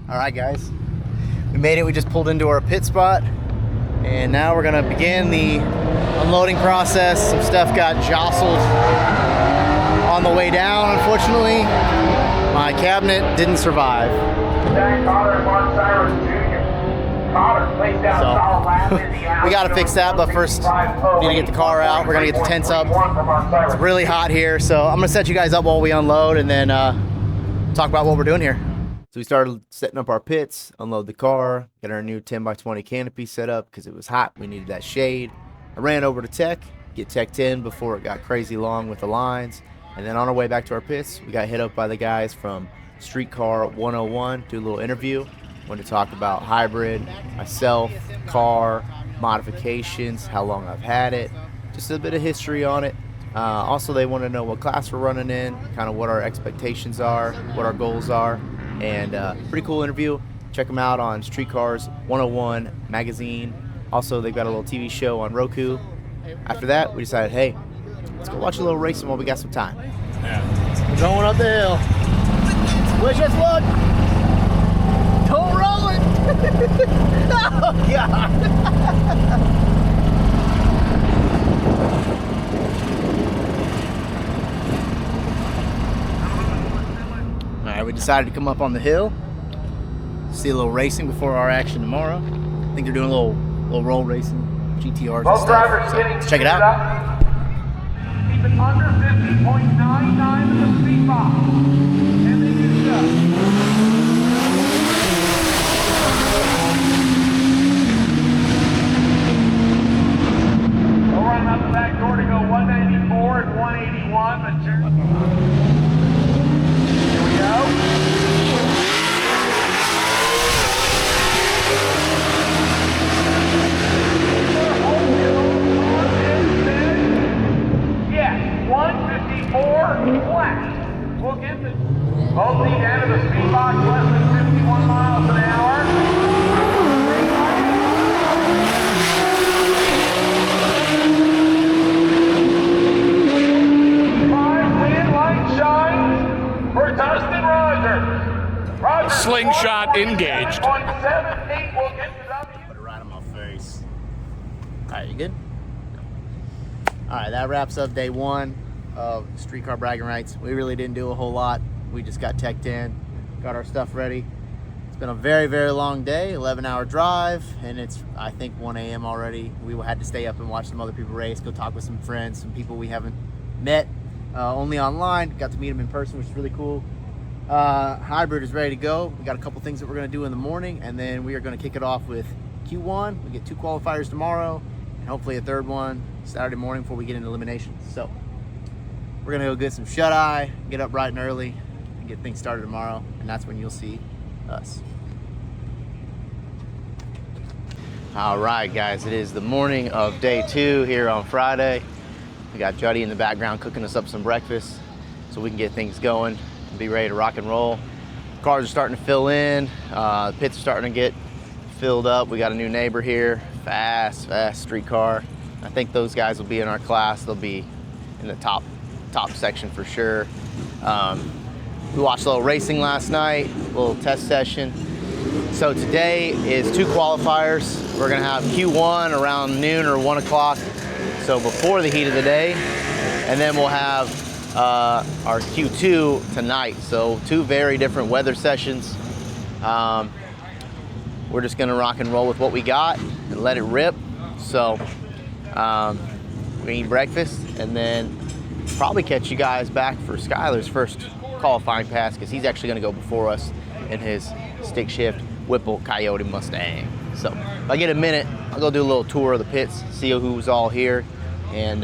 All right, guys, we made it. We just pulled into our pit spot, and now we're gonna begin the unloading process. Some stuff got jostled on the way down, unfortunately. My cabinet didn't survive. So we gotta fix that, but first we need to get the car out. We're gonna get the tents up. It's really hot here, so I'm gonna set you guys up while we unload and then talk about what we're doing here. So we started setting up our pits, unload the car, get our new 10x20 canopy set up because it was hot. We needed that shade. I ran over to tech, get teched in before it got crazy long with the lines. And then on our way back to our pits, we got hit up by the guys from Streetcar 101, do a little interview. Wanted to talk about hybrid, myself, car, modifications, how long I've had it, just a bit of history on it. Also, they want to know what class we're running in, kind of what our expectations are, what our goals are. And pretty cool interview. Check them out on Streetcars 101 magazine. Also, they've got a little TV show on Roku. After that, we decided, hey, let's go watch a little racing while we got some time. Yeah. We're going up the hill. Wish us luck. Don't roll it. Oh, God. All right, we decided to come up on the hill, see a little racing before our action tomorrow. I think they're doing a little roll racing, GTRs and stuff. So let's check it out. Keep it under 50.99 in the speed box. And they do so. We'll run out the back door to go 194 and 181. But here we go. Yes, 154 flat. We'll get the both the end of the speed box less than 51 miles an hour. For Dustin Rogers. Slingshot engaged. On 7-8 will get the W. Put it right on my face. All right, you good? All right, that wraps up day one of Streetcar Bragging Rights. We really didn't do a whole lot. We just got teched in, got our stuff ready. It's been a very, very long day, 11-hour drive, and it's, I think, 1 a.m. already. We had to stay up and watch some other people race, go talk with some friends, some people we haven't met. Only online, got to meet them in person, which is really cool. Hybrid is ready to go. We got a couple things that we're going to do in the morning, and then we are going to kick it off with Q1. We get 2 qualifiers tomorrow, and hopefully a third one Saturday morning before we get into Elimination. So we're going to go get some shut-eye, get up bright and early, and get things started tomorrow, and that's when you'll see us. All right, guys, it is the morning of day 2 here on Friday. We got Juddy in the background cooking us up some breakfast so we can get things going and be ready to rock and roll. Cars are starting to fill in. The pits are starting to get filled up. We got a new neighbor here, fast street car. I think those guys will be in our class. They'll be in the top section for sure. We watched a little racing last night, a little test session. So today is 2 qualifiers. We're gonna have Q1 around noon or 1 o'clock. So before the heat of the day, and then we'll have our Q2 tonight. So 2 very different weather sessions. We're just gonna rock and roll with what we got and let it rip. So we eat breakfast and then probably catch you guys back for Skylar's first qualifying pass because he's actually gonna go before us in his stick shift Whipple Coyote Mustang. So if I get a minute, I'll go do a little tour of the pits, see who's all here. And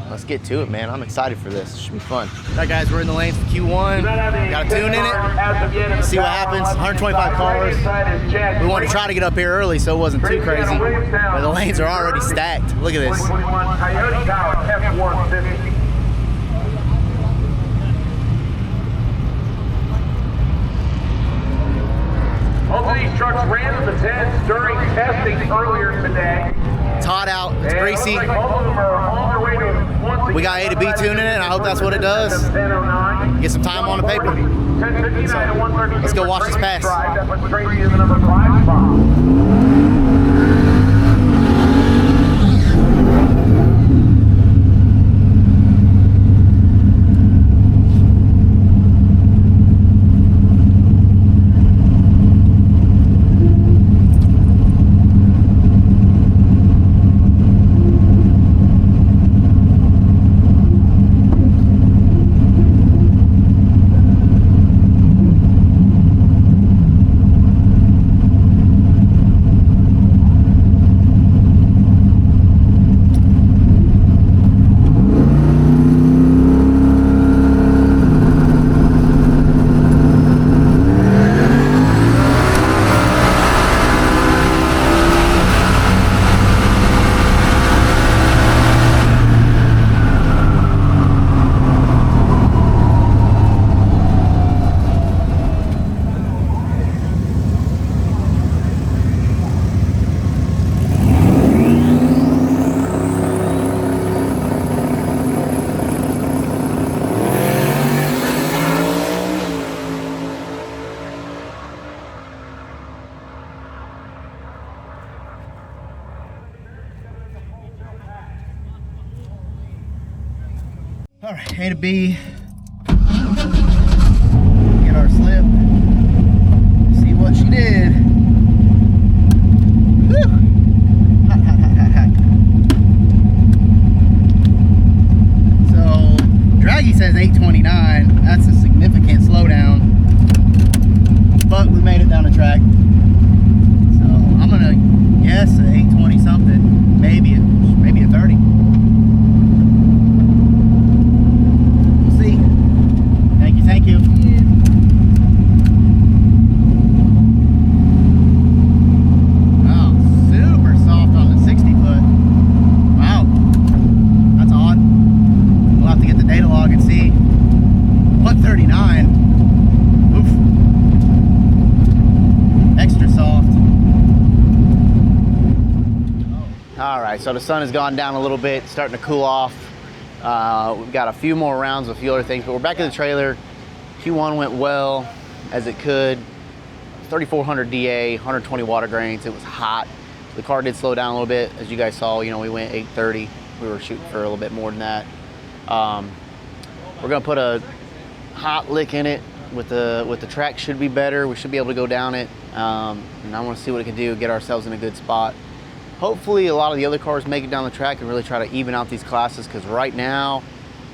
let's get to it, man. I'm excited for this. It should be fun. All right, guys, we're in the lanes for Q1. Got a tune in it. Let's see what happens. 125 cars. We wanted to try to get up here early so it wasn't too crazy. But the lanes are already stacked. Look at this. Both of these trucks ran to the tents during testing earlier today. It's hot out. It's greasy. Both of them are on their way to we got A to B tuning it, and I hope that's what it does. Get some time on the paper. So, let's go watch this pass. All right, A to B. Get our slip. See what she did. Woo! Hot, hot, hot, hot, hot. So, Draggy says 829. That's a significant slowdown. But we made it down the track. So, I'm gonna guess 820 something. Maybe a 30. Thank you. Oh, super soft on the 60 foot. Wow, that's odd. We'll have to get the data log and see. 139. Oof. Extra soft. All right, so the sun has gone down a little bit, starting to cool off. We've got a few more rounds, a few other things, but we're back in the trailer. Q1 went well as it could. 3,400 DA, 120 water grains. It was hot. The car did slow down a little bit. As you guys saw, you know, we went 830. We were shooting for a little bit more than that. We're gonna put a hot lick in it with the track. Should be better. We should be able to go down it. And I want to see what it can do, get ourselves in a good spot. Hopefully a lot of the other cars make it down the track and really try to even out these classes, because right now,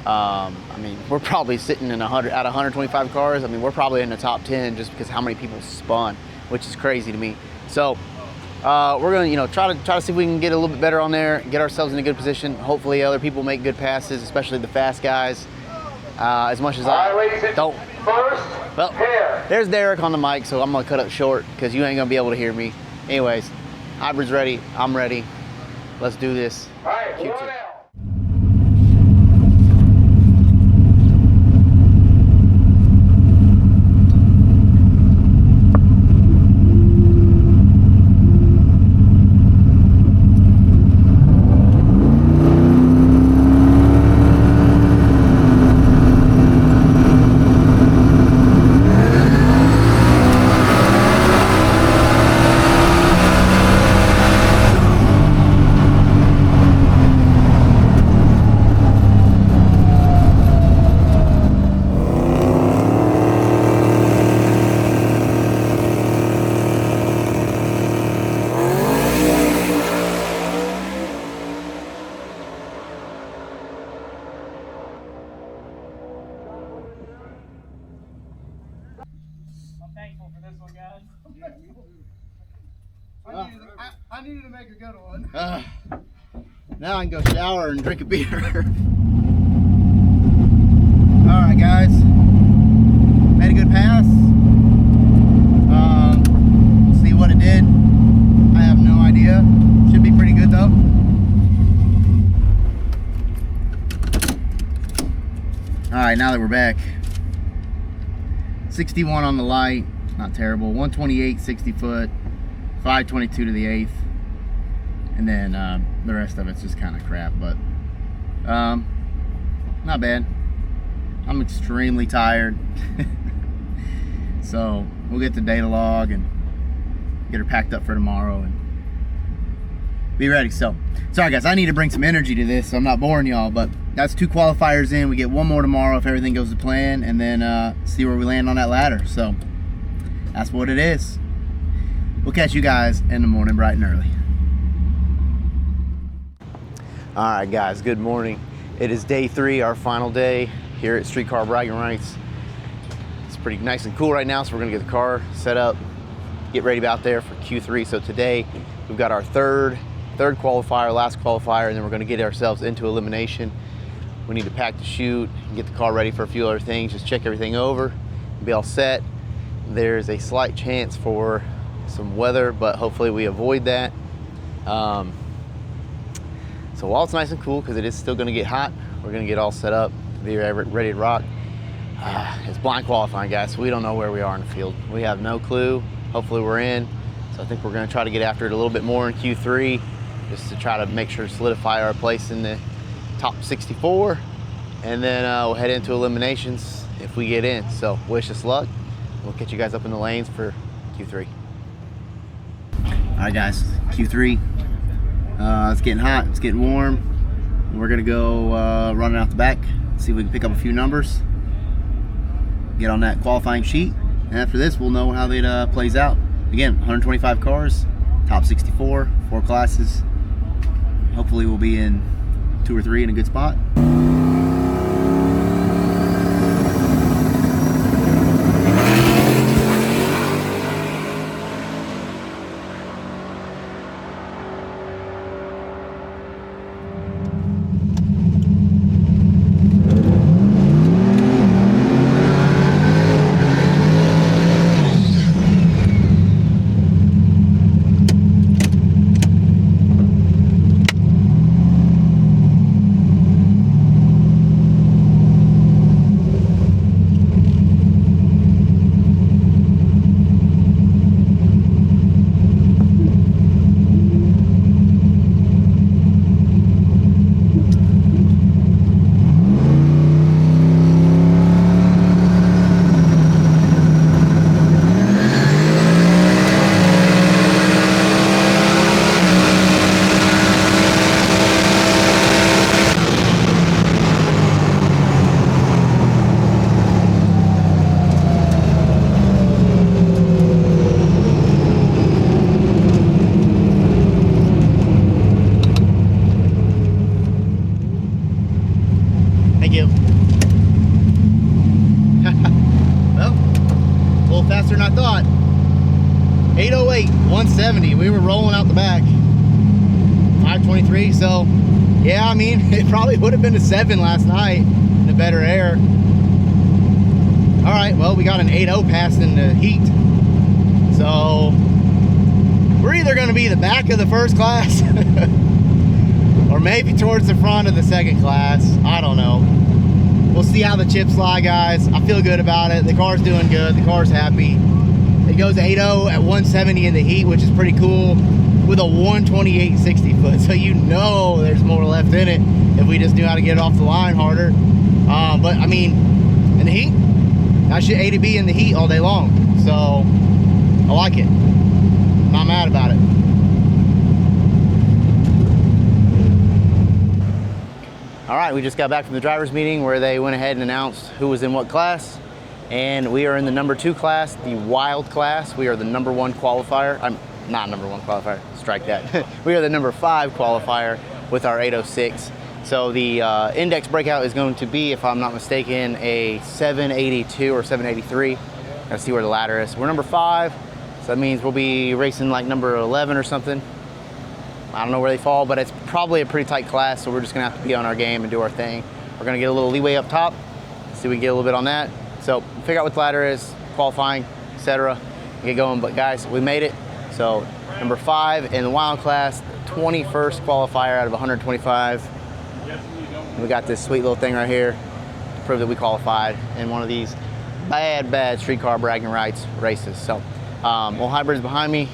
I mean, we're probably sitting in 100 out of 125 cars. I mean, we're probably in the top 10 just because how many people spun, which is crazy to me. So we're gonna, you know, try to see if we can get a little bit better on there, get ourselves in a good position. Hopefully other people make good passes, especially the fast guys. As much as I don't. Well, there's Derek on the mic, so I'm gonna cut it short because you ain't gonna be able to hear me. Anyways, hybrid's ready. I'm ready. Let's do this. All right, Q2. I needed to make a good one. Now I can go shower and drink a beer. Alright guys, made a good pass. We'll see what it did. I have no idea. Should be pretty good though. Alright, now that we're back, 61 on the light, not terrible. 128 60 foot, 522 to the 8th, and then the rest of it's just kind of crap, but not bad. I'm extremely tired. So we'll get the data log and get her packed up for tomorrow and be ready. So sorry guys, I need to bring some energy to this, so I'm not boring y'all, but that's 2 qualifiers in. We get 1 more tomorrow if everything goes to plan, and then see where we land on that ladder. So that's what it is. We'll catch you guys in the morning bright and early. All right guys, good morning. It is day 3, our final day here at Streetcar Bragging Rights. It's pretty nice and cool right now, so we're gonna get the car set up, get ready out there for Q3. So today we've got our third qualifier, last qualifier, and then we're gonna get ourselves into elimination. We need to pack the chute and get the car ready for a few other things, just check everything over, be all set. There's a slight chance for some weather, but hopefully we avoid that. So while it's nice and cool, because it is still gonna get hot, we're gonna get all set up to be ready to rock. It's blind qualifying, guys, so we don't know where we are in the field. We have no clue. Hopefully we're in. So I think we're gonna try to get after it a little bit more in Q3, just to try to make sure to solidify our place in the top 64. And then we'll head into eliminations if we get in. So wish us luck. We'll catch you guys up in the lanes for Q3. All right guys, Q3. It's getting hot, it's getting warm. We're gonna go running out the back, see if we can pick up a few numbers, get on that qualifying sheet, and after this we'll know how it plays out. Again, 125 cars, top 64, 4 classes. Hopefully we'll be in 2 or 3 in a good spot. Thank you. Well, a little faster than I thought. 808, 170. We were rolling out the back. 523. So, yeah, I mean, it probably would have been a 7 last night in a better air. All right, well, we got an 8.0 pass in the heat. So, we're either going to be the back of the first class or maybe towards the front of the second class. I don't know. We'll see how the chips lie, guys. I feel good about it. The car's doing good. The car's happy. It goes 8.0 at 170 in the heat, which is pretty cool, with a 128 60 foot. So you know there's more left in it if we just knew how to get it off the line harder. But I mean, in the heat, I should A to B in the heat all day long. So I like it. Not mad about it. All right, we just got back from the driver's meeting where they went ahead and announced who was in what class. And we are in the number 2 class, the wild class. We are the number 1 qualifier. I'm not number 1 qualifier, strike that. We are the number 5 qualifier with our 806. So the index breakout is going to be, if I'm not mistaken, a 782 or 783. Gotta see where the ladder is. We're number 5, so that means we'll be racing like number 11 or something. I don't know where they fall, but it's probably a pretty tight class, so we're just gonna have to be on our game and do our thing. We're gonna get a little leeway up top, see if we can get a little bit on that. So figure out what the ladder is, qualifying, etc. Get going, but guys, we made it. So number 5 in the wild class, 21st qualifier out of 125. We got this sweet little thing right here to prove that we qualified in one of these bad streetcar bragging rights races. So all hybrids behind me,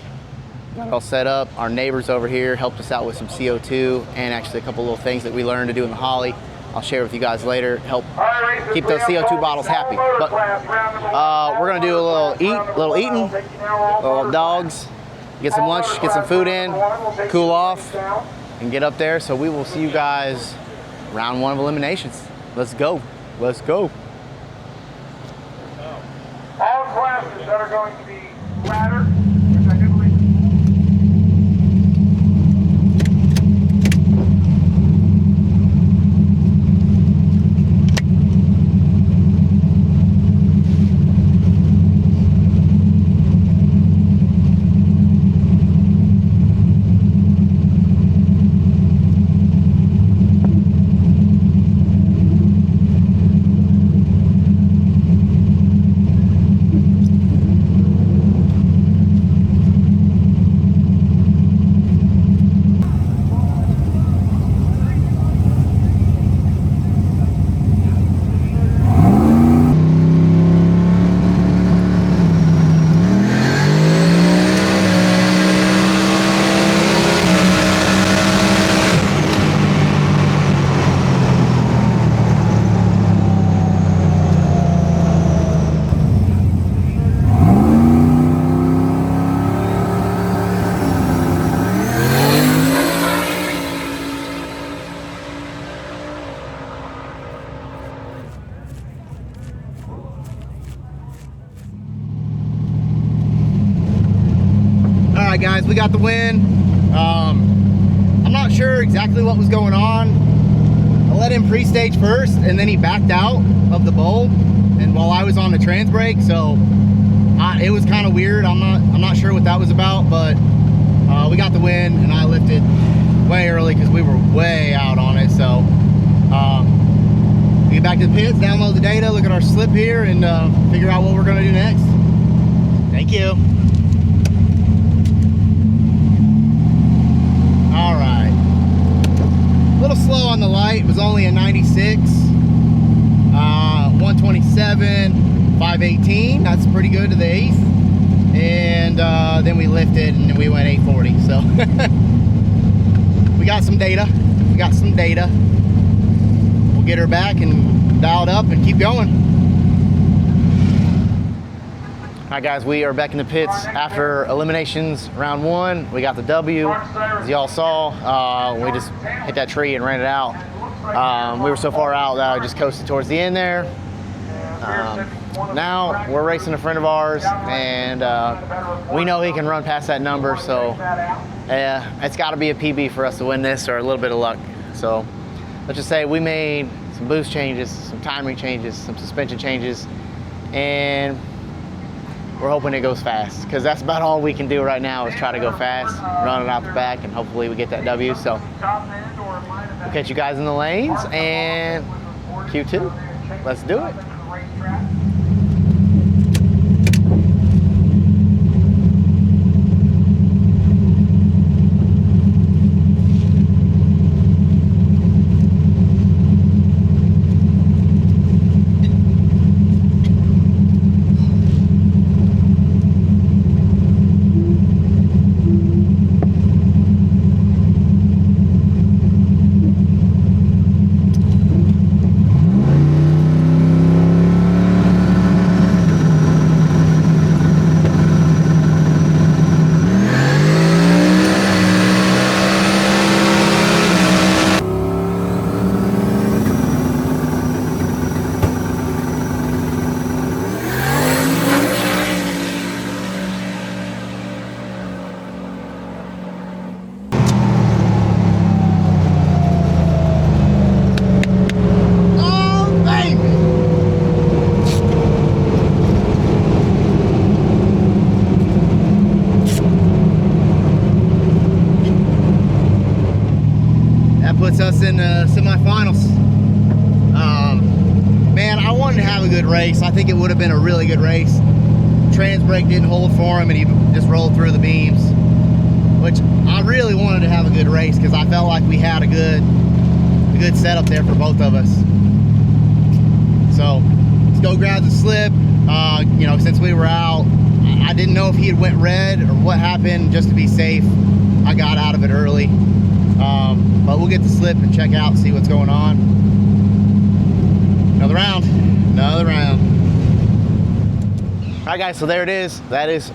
got it all set up. Our neighbors over here helped us out with some CO2 and actually a couple little things that we learned to do in the Holly. I'll share with you guys later. Help keep those CO2 bottles happy. But we're gonna do a little eating, little dogs, get some lunch, get some food in, cool off, and get up there. So we will see you guys round 1 of eliminations. Let's go. Let's go. All classes that are going to be ladder, which I do believe. Alright guys, we got the win. I'm not sure exactly what was going on. I let him pre-stage first and then he backed out of the bowl, and while I was on the trans brake, so it was kind of weird. I'm not sure what that was about, but we got the win and I lifted way early because we were way out on it. So we get back to the pits, download the data, look at our slip here, and figure out what we're going to do next. Thank you. All right. A little slow on the light. It was only a 96. 127, 518. That's pretty good to the 8th. And then we lifted and we went 840. So we got some data. We'll get her back and dial it up and keep going. All right, guys, we are back in the pits after eliminations round 1. We got the W, as y'all saw. We just hit that tree and ran it out. We were so far out that I just coasted towards the end there. Now we're racing a friend of ours, and we know he can run past that number, so it's got to be a PB for us to win this, or a little bit of luck. So let's just say we made some boost changes, some timing changes, some suspension changes, and we're hoping it goes fast, because that's about all we can do right now is try to go fast, run it out the back, and hopefully we get that W. So we'll catch you guys in the lanes and Q2. Let's do it. Puts us in semifinals. Man, I wanted to have a good race. I think it would have been a really good race. Trans brake didn't hold for him and he just rolled through the beams, which I really wanted to have a good race because I felt like we had a good setup there for both of us. So let's go grab the slip. You know, since we were out, I didn't know if he had went red or what happened. Just to be safe, I got out of it early. But we'll get the slip and check out and see what's going on. Another round. Another round. All right, guys, so there it is. That is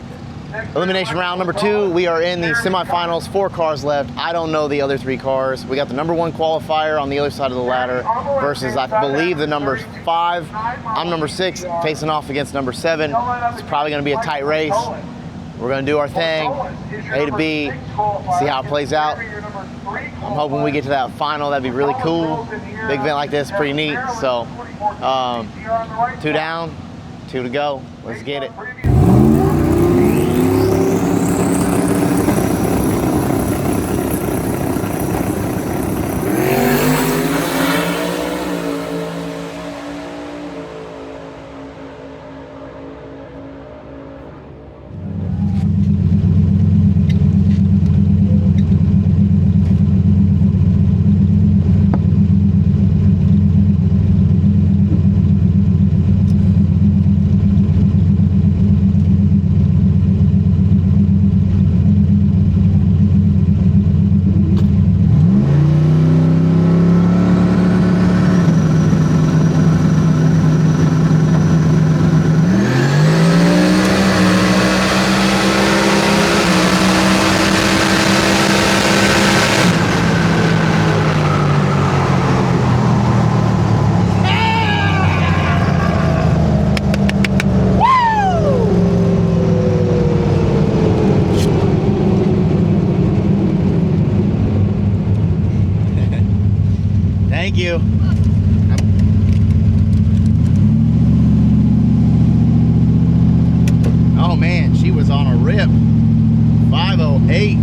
elimination round number 2. We are in the semifinals. 4 cars left. I don't know the other 3 cars. We got the number 1 qualifier on the other side of the ladder versus, I believe, the number 5. I'm number 6, facing off against number 7. It's probably going to be a tight race. We're going to do our thing, A to B, see how it plays out. I'm hoping we get to that final. That'd be really cool. Big event like this, pretty neat. So, 2 down, 2 to go. Let's get it. Thank you. Oh man, she was on a rip. 508.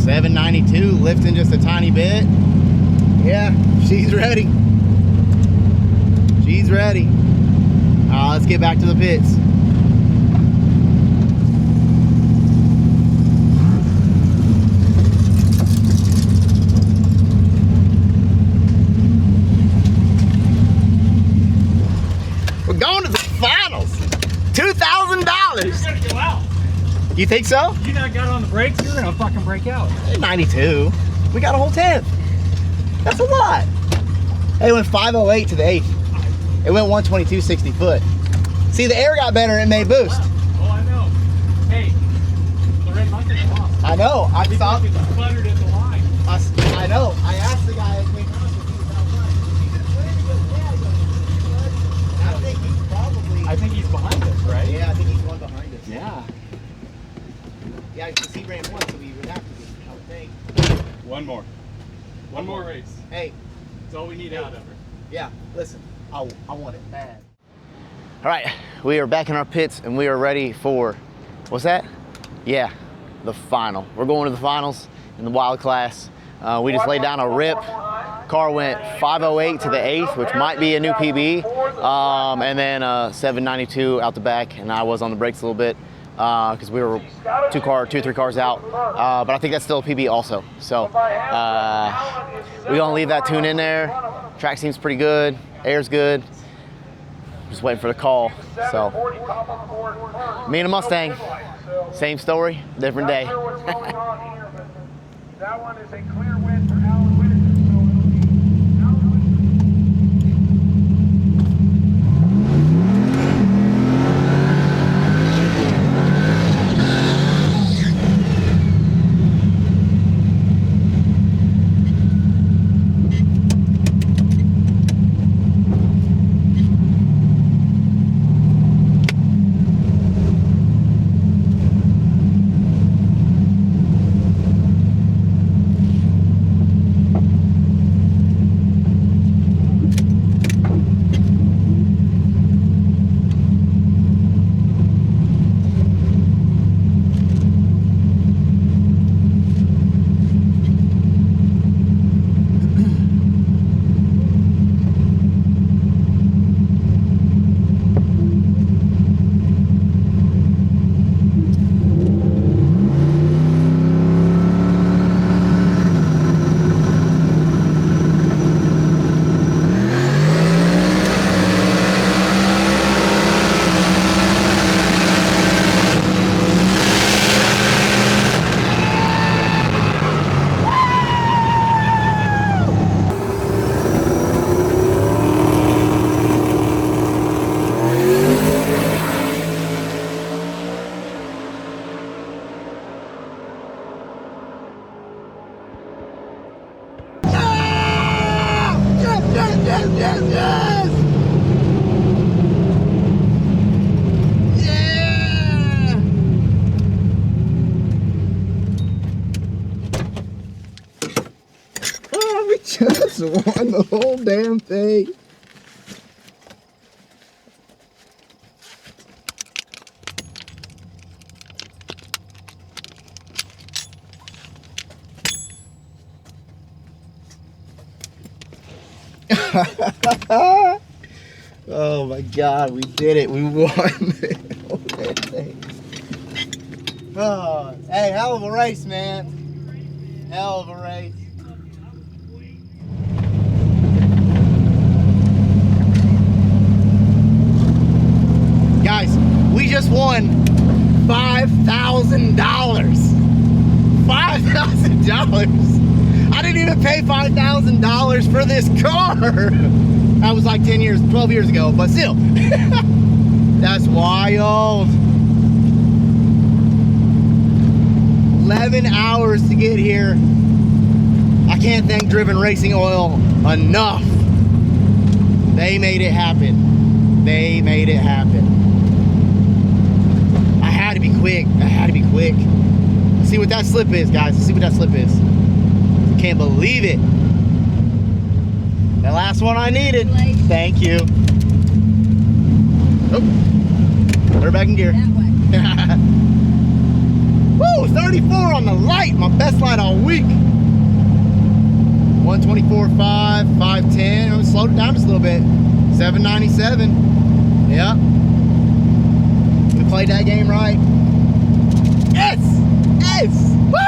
792, lifting just a tiny bit. Yeah, she's ready. She's ready. Let's get back to the pits. Going to the finals. $2,000. You're gonna go out. You think so? You not got on the brakes, you're gonna fucking break out. 92. We got a whole 10th. That's a lot. It went 508 to the 8th. It went 122 60 foot. See, the air got better and it made boost. Oh, I know. Hey, the red bucket lost. I know. I thought. It sputtered in the line. I know. I asked the guy that came out if he was outside. He said, "Where did he go?" Yeah, I go, I think he's probably. I think he's behind us, right? Yeah, I think he's one behind us. Yeah. Yeah, because he ran one, so he would have to be, I would think. One more. One more race. Hey, That's all we need out of her. yeah, listen, I want it bad. All right, we are back in our pits and we are ready for, what's that? Yeah, the final. We're going to the finals in the wild class. We just laid down a rip. Car went 508 to the 8th, which might be a new PB, and then 792 out the back, and I was on the brakes a little bit because we were 2 or 3 cars out, but I think that's still a PB also. So we're gonna leave that tune in there. Track seems pretty good, air's good. Just waiting for the call. So me and a Mustang, same story, different day. That one is a clear win for Alan Whitaker, so it'll be Alan just won the whole damn thing. Oh my God, we did it. We won the whole damn thing. Oh, hey, hell of a race, man. Hell of a race. Guys, we just won $5,000. $5,000. I didn't even pay $5,000 for this car. That was like 10 years, 12 years ago, but still. That's wild. 11 hours to get here. I can't thank Driven Racing Oil enough. They made it happen. They made it happen. I had to be quick. I had to be quick. Let's see what that slip is, guys. Let's see what that slip is. Can't believe it. That last one I needed. Thank you. Oh, put her back in gear. That way. Woo, 34 on the light. My best light all week. 124.5, 510. I'm gonna slow it down just a little bit. 797. Yeah. We played that game right. Yes! Yes! Woo!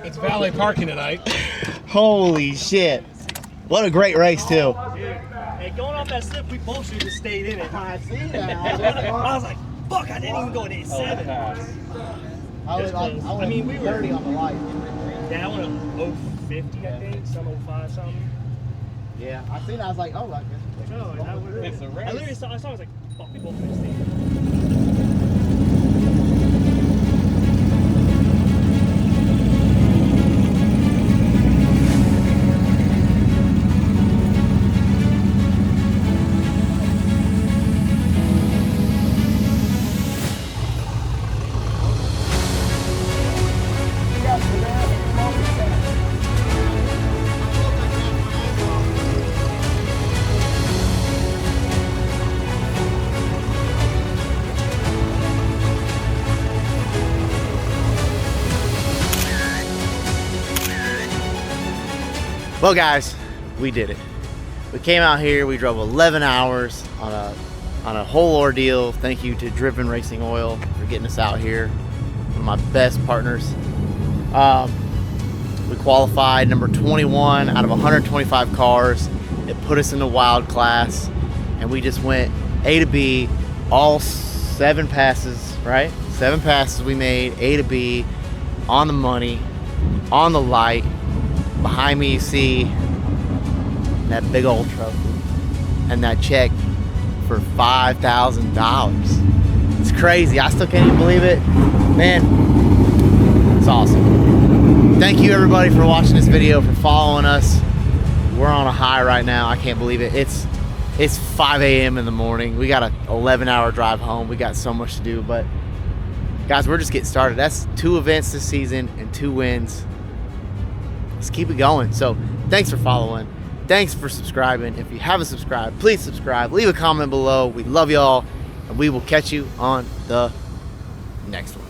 It's valet parking tonight. Holy shit. What a great race, too. Hey, going off that slip, we both should have just stayed in it. I see that. I was like, fuck, I didn't even go to 7. I mean, we were 30 on the light. Yeah, I went a 050, I think, some 05 something. Yeah, I seen that. I was like, oh, I guess. No, It's a race. I literally saw, I was like, fuck, we both should have stayed in it. Well, guys, we did it. We came out here. We drove 11 hours on a whole ordeal. Thank you to Driven Racing Oil for getting us out here. One of my best partners. We qualified number 21 out of 125 cars. It put us in the wild class, and we just went A to B, all 7 passes, right? 7 passes we made, A to B, on the money, on the light. Behind me you see that big old trophy and that check for $5,000. It's crazy. I still can't even believe it. Man, it's awesome. Thank you everybody for watching this video, for following us. We're on a high right now. I can't believe it. It's 5 a.m. in the morning. We got an 11-hour drive home. We got so much to do, but guys, we're just getting started. That's 2 events this season and 2 wins. Let's keep it going. So thanks for following. Thanks for subscribing. If you haven't subscribed, please subscribe. Leave a comment below. We love y'all, and we will catch you on the next one.